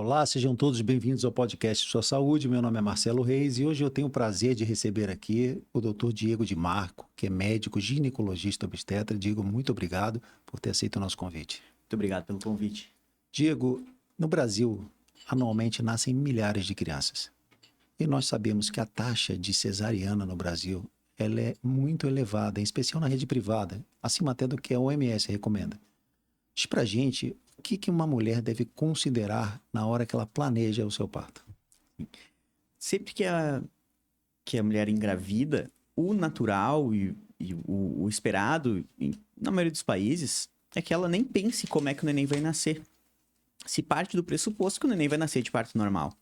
Olá, sejam todos bem-vindos ao podcast Sua Saúde. Meu nome é Marcelo Reis e hoje eu tenho o prazer de receber aqui o Dr. Diego de Marco, que é médico ginecologista obstetra. Diego, muito obrigado por ter aceito o nosso convite. Muito obrigado pelo convite. Diego, no Brasil, anualmente nascem milhares de crianças. E nós sabemos que a taxa de cesariana no Brasil ela é muito elevada, em especial na rede privada, acima até do que a OMS recomenda. Diz pra gente o que uma mulher deve considerar na hora que ela planeja o seu parto. Sempre que a mulher engravida, o natural e o esperado, na maioria dos países, é que ela nem pense como é que o neném vai nascer. Se parte do pressuposto que o neném vai nascer de parto normal.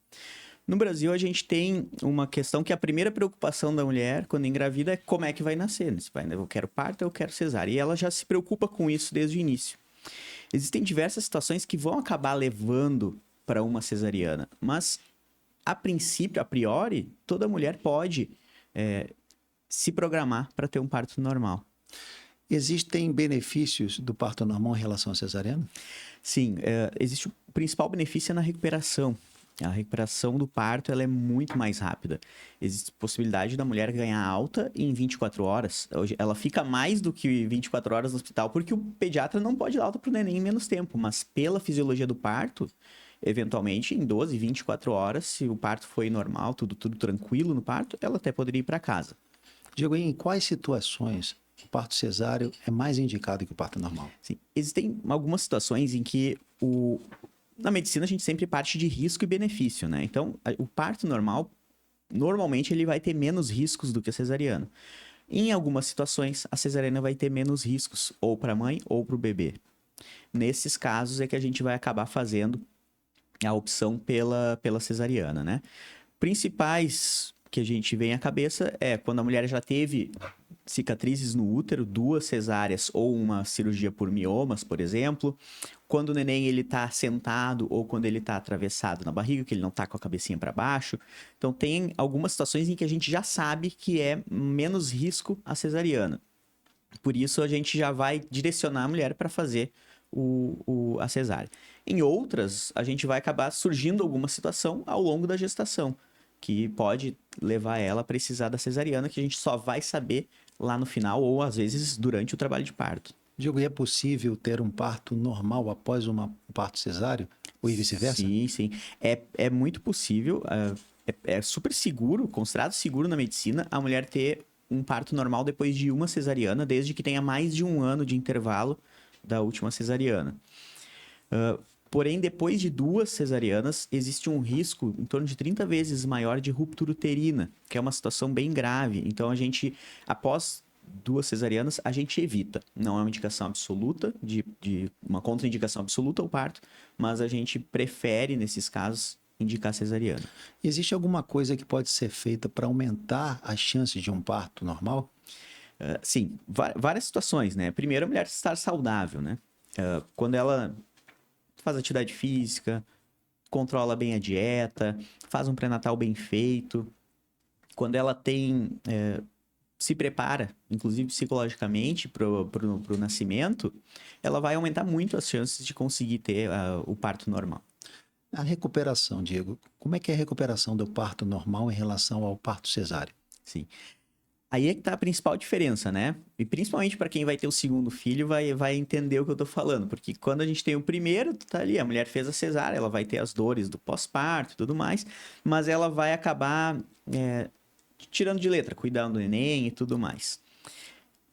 No Brasil, a gente tem uma questão que a primeira preocupação da mulher, quando engravida, é como é que vai nascer. Se vai, eu quero parto, eu quero cesárea. E ela já se preocupa com isso desde o início. Existem diversas situações que vão acabar levando para uma cesariana, mas a princípio, a priori, toda mulher pode se programar para ter um parto normal. Existem benefícios do parto normal em relação à cesariana? Sim, existe o principal benefício na recuperação. A recuperação do parto ela é muito mais rápida. Existe possibilidade da mulher ganhar alta em 24 horas. Hoje, ela fica mais do que 24 horas no hospital, porque o pediatra não pode dar alta para o neném em menos tempo. Mas pela fisiologia do parto, eventualmente em 12, 24 horas, se o parto foi normal, tudo tranquilo no parto, ela até poderia ir para casa. Diego, em quais situações o parto cesáreo é mais indicado que o parto normal? Sim, existem algumas situações em que na medicina a gente sempre parte de risco e benefício, né? Então, o parto normal, normalmente ele vai ter menos riscos do que a cesariana. Em algumas situações, a cesariana vai ter menos riscos, ou para a mãe ou para o bebê. Nesses casos é que a gente vai acabar fazendo a opção pela cesariana, né? Principais que a gente vem à cabeça é quando a mulher já teve cicatrizes no útero, 2 cesáreas ou uma cirurgia por miomas, por exemplo. Quando o neném ele tá sentado ou quando ele tá atravessado na barriga, que ele não tá com a cabecinha para baixo. Então tem algumas situações em que a gente já sabe que é menos risco a cesariana. Por isso a gente já vai direcionar a mulher para fazer a cesárea. Em outras, a gente vai acabar surgindo alguma situação ao longo da gestação que pode levar ela a precisar da cesariana, que a gente só vai saber lá no final ou às vezes durante o trabalho de parto. Diego, e é possível ter um parto normal após um parto cesáreo? Ou vice-versa? Sim, sim. É muito possível, é super seguro, considerado seguro na medicina, a mulher ter um parto normal depois de uma cesariana, desde que tenha mais de 1 ano de intervalo da última cesariana. Porém, depois de 2 cesarianas, existe um risco em torno de 30 vezes maior de ruptura uterina, que é uma situação bem grave. Então, após 2 cesarianas, a gente evita. Não é uma indicação absoluta, de uma contraindicação absoluta ao parto, mas a gente prefere, nesses casos, indicar cesariana. Existe alguma coisa que pode ser feita para aumentar as chances de um parto normal? Sim, várias situações, né? Primeiro, a mulher estar saudável, né? Quando ela faz atividade física, controla bem a dieta, faz um pré-natal bem feito. Quando ela se prepara, inclusive psicologicamente, pro nascimento, ela vai aumentar muito as chances de conseguir ter o parto normal. A recuperação, Diego, como é que é a recuperação do parto normal em relação ao parto cesáreo? Sim. Aí é que tá a principal diferença, né? E principalmente para quem vai ter o segundo filho vai entender o que eu tô falando. Porque quando a gente tem o primeiro, tá ali, a mulher fez a cesárea, ela vai ter as dores do pós-parto e tudo mais, mas ela vai acabar tirando de letra, cuidando do neném e tudo mais.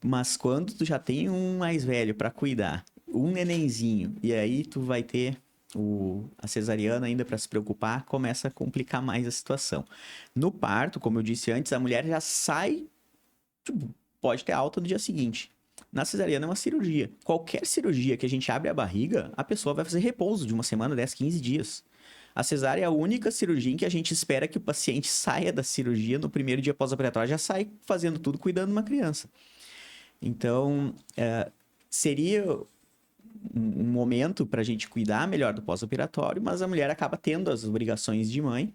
Mas quando tu já tem um mais velho para cuidar, um nenenzinho, e aí tu vai ter a cesariana ainda para se preocupar, começa a complicar mais a situação. No parto, como eu disse antes, a mulher já sai, pode ter alta no dia seguinte. Na cesariana é uma cirurgia. Qualquer cirurgia que a gente abre a barriga, a pessoa vai fazer repouso de 1 semana, 10, 15 dias. A cesárea é a única cirurgia em que a gente espera que o paciente saia da cirurgia no primeiro dia pós-operatório, já sai fazendo tudo, cuidando de uma criança. Então, seria um momento para a gente cuidar melhor do pós-operatório, mas a mulher acaba tendo as obrigações de mãe.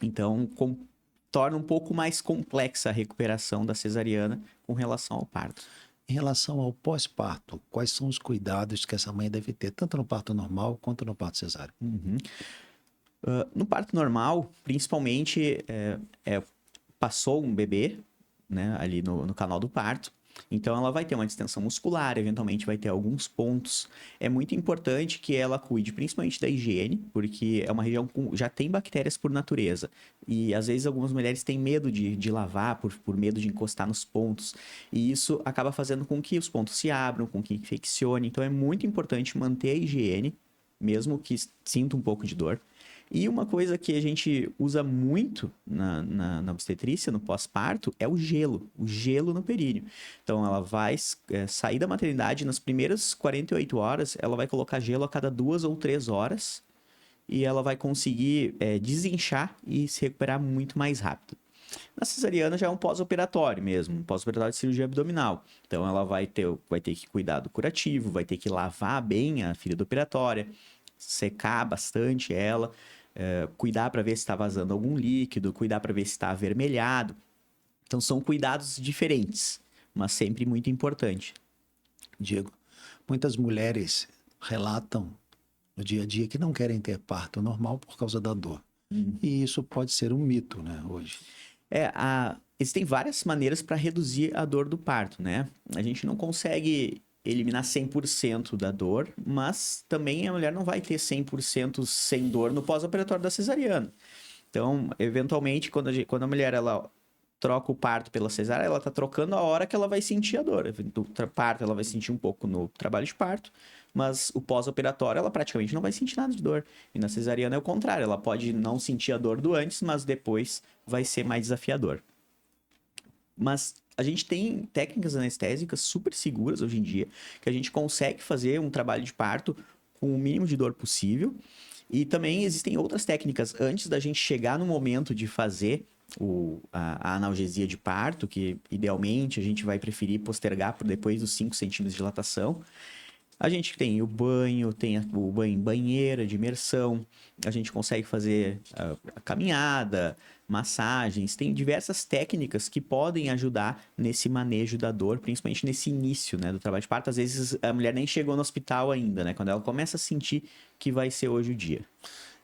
Então, torna um pouco mais complexa a recuperação da cesariana com relação ao parto. Em relação ao pós-parto, quais são os cuidados que essa mãe deve ter, tanto no parto normal quanto no parto cesáreo? Uhum. No parto normal, principalmente, passou um bebê, né, ali no canal do parto. Então, ela vai ter uma distensão muscular, eventualmente vai ter alguns pontos. É muito importante que ela cuide principalmente da higiene, porque é uma região com já tem bactérias por natureza. E às vezes algumas mulheres têm medo de lavar, por medo de encostar nos pontos. E isso acaba fazendo com que os pontos se abram, com que infeccione. Então, é muito importante manter a higiene, mesmo que sinta um pouco de dor. E uma coisa que a gente usa muito na obstetrícia, no pós-parto, é o gelo no períneo. Então, ela vai sair da maternidade nas primeiras 48 horas, ela vai colocar gelo a cada 2 ou 3 horas e ela vai conseguir desinchar e se recuperar muito mais rápido. Na cesariana já é um pós-operatório mesmo, um pós-operatório de cirurgia abdominal. Então, ela vai ter que cuidar do curativo, vai ter que lavar bem a ferida operatória, secar bastante ela, cuidar para ver se está vazando algum líquido, cuidar para ver se está avermelhado. Então, são cuidados diferentes, mas sempre muito importante. Diego, muitas mulheres relatam no dia a dia que não querem ter parto normal por causa da dor. E isso pode ser um mito, né, hoje. Existem várias maneiras para reduzir a dor do parto, né? A gente não consegue eliminar 100% da dor, mas também a mulher não vai ter 100% sem dor no pós-operatório da cesariana. Então, eventualmente, quando a mulher ela troca o parto pela cesárea, ela está trocando a hora que ela vai sentir a dor. No parto, ela vai sentir um pouco no trabalho de parto, mas o pós-operatório, ela praticamente não vai sentir nada de dor. E na cesariana é o contrário, ela pode não sentir a dor do antes, mas depois vai ser mais desafiador. Mas a gente tem técnicas anestésicas super seguras hoje em dia, que a gente consegue fazer um trabalho de parto com o mínimo de dor possível. E também existem outras técnicas antes da gente chegar no momento de fazer a analgesia de parto, que idealmente a gente vai preferir postergar por depois dos 5 centímetros de dilatação. A gente tem o banho em banheira de imersão, a gente consegue fazer a caminhada, massagens, tem diversas técnicas que podem ajudar nesse manejo da dor, principalmente nesse início, né, do trabalho de parto. Às vezes a mulher nem chegou no hospital ainda, né, quando ela começa a sentir que vai ser hoje o dia.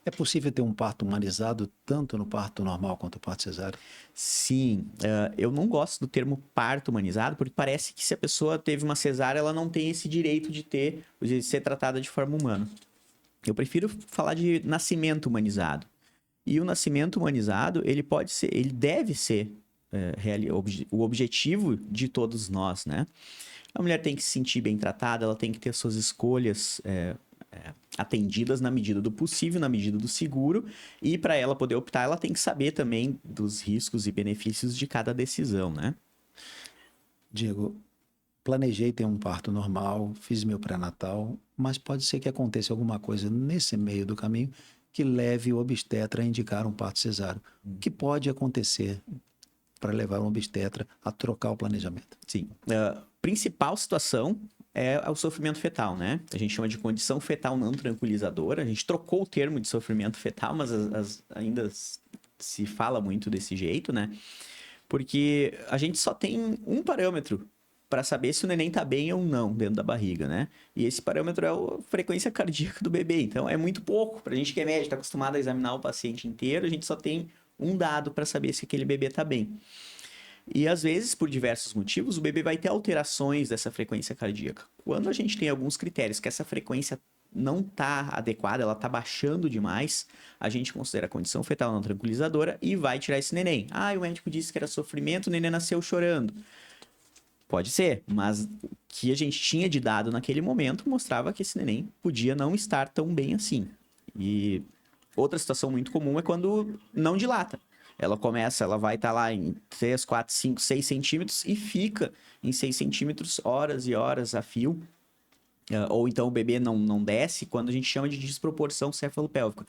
É possível ter um parto humanizado tanto no parto normal quanto no parto cesáreo? Sim, eu não gosto do termo parto humanizado, porque parece que se a pessoa teve uma cesárea, ela não tem esse direito de ser tratada de forma humana. Eu prefiro falar de nascimento humanizado. E o nascimento humanizado, ele deve ser o objetivo de todos nós, né? A mulher tem que se sentir bem tratada, ela tem que ter suas escolhas atendidas na medida do possível, na medida do seguro, e para ela poder optar, ela tem que saber também dos riscos e benefícios de cada decisão, né? Diego, planejei ter um parto normal, fiz meu pré-natal, mas pode ser que aconteça alguma coisa nesse meio do caminho que leve o obstetra a indicar um parto cesáreo. O que pode acontecer para levar um obstetra a trocar o planejamento? Sim. Principal situação é o sofrimento fetal, né? A gente chama de condição fetal não tranquilizadora. A gente trocou o termo de sofrimento fetal, mas ainda se fala muito desse jeito, né? Porque a gente só tem um parâmetro para saber se o neném tá bem ou não dentro da barriga, né? E esse parâmetro é a frequência cardíaca do bebê. Então, é muito pouco. Pra gente que é médico, tá acostumado a examinar o paciente inteiro, a gente só tem um dado para saber se aquele bebê tá bem. E às vezes, por diversos motivos, o bebê vai ter alterações dessa frequência cardíaca. Quando a gente tem alguns critérios que essa frequência não está adequada, ela está baixando demais, a gente considera a condição fetal não tranquilizadora e vai tirar esse neném. Ah, o médico disse que era sofrimento, o neném nasceu chorando. Pode ser, mas o que a gente tinha de dado naquele momento mostrava que esse neném podia não estar tão bem assim. E outra situação muito comum é quando não dilata. Ela vai estar lá em 3, 4, 5, 6 centímetros e fica em 6 centímetros horas e horas a fio. Ou então o bebê não desce, quando a gente chama de desproporção cefalopélvica.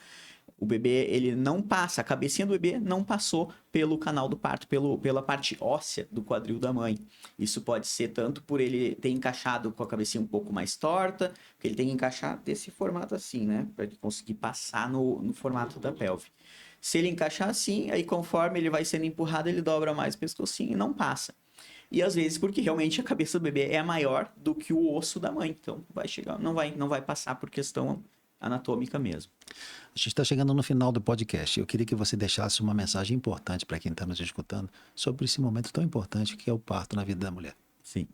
O bebê, ele não passa, a cabecinha do bebê não passou pelo canal do parto, pela parte óssea do quadril da mãe. Isso pode ser tanto por ele ter encaixado com a cabecinha um pouco mais torta, que ele tem que encaixar desse formato assim, né? Para ele conseguir passar no formato da pelve. Se ele encaixar assim, aí conforme ele vai sendo empurrado, ele dobra mais o pescocinho e não passa. E às vezes porque realmente a cabeça do bebê é maior do que o osso da mãe. Então vai chegar, não vai passar por questão anatômica mesmo. A gente está chegando no final do podcast. Eu queria que você deixasse uma mensagem importante para quem está nos escutando sobre esse momento tão importante que é o parto na vida da mulher. Sim.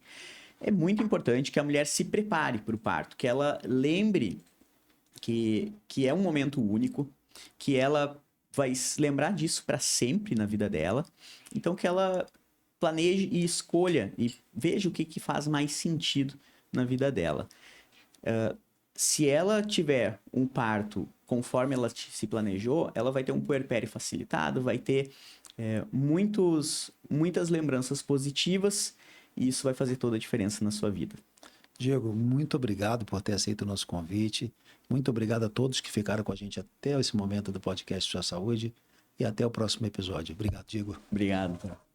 É muito importante que a mulher se prepare para o parto, que ela lembre que é um momento único, que ela vai se lembrar disso para sempre na vida dela. Então, que ela planeje e escolha e veja o que faz mais sentido na vida dela. Se ela tiver um parto conforme ela se planejou, ela vai ter um puerpério facilitado, vai ter muitas lembranças positivas e isso vai fazer toda a diferença na sua vida. Diego, muito obrigado por ter aceito o nosso convite. Muito obrigado a todos que ficaram com a gente até esse momento do podcast Sua Saúde e até o próximo episódio. Obrigado, Diego. Obrigado.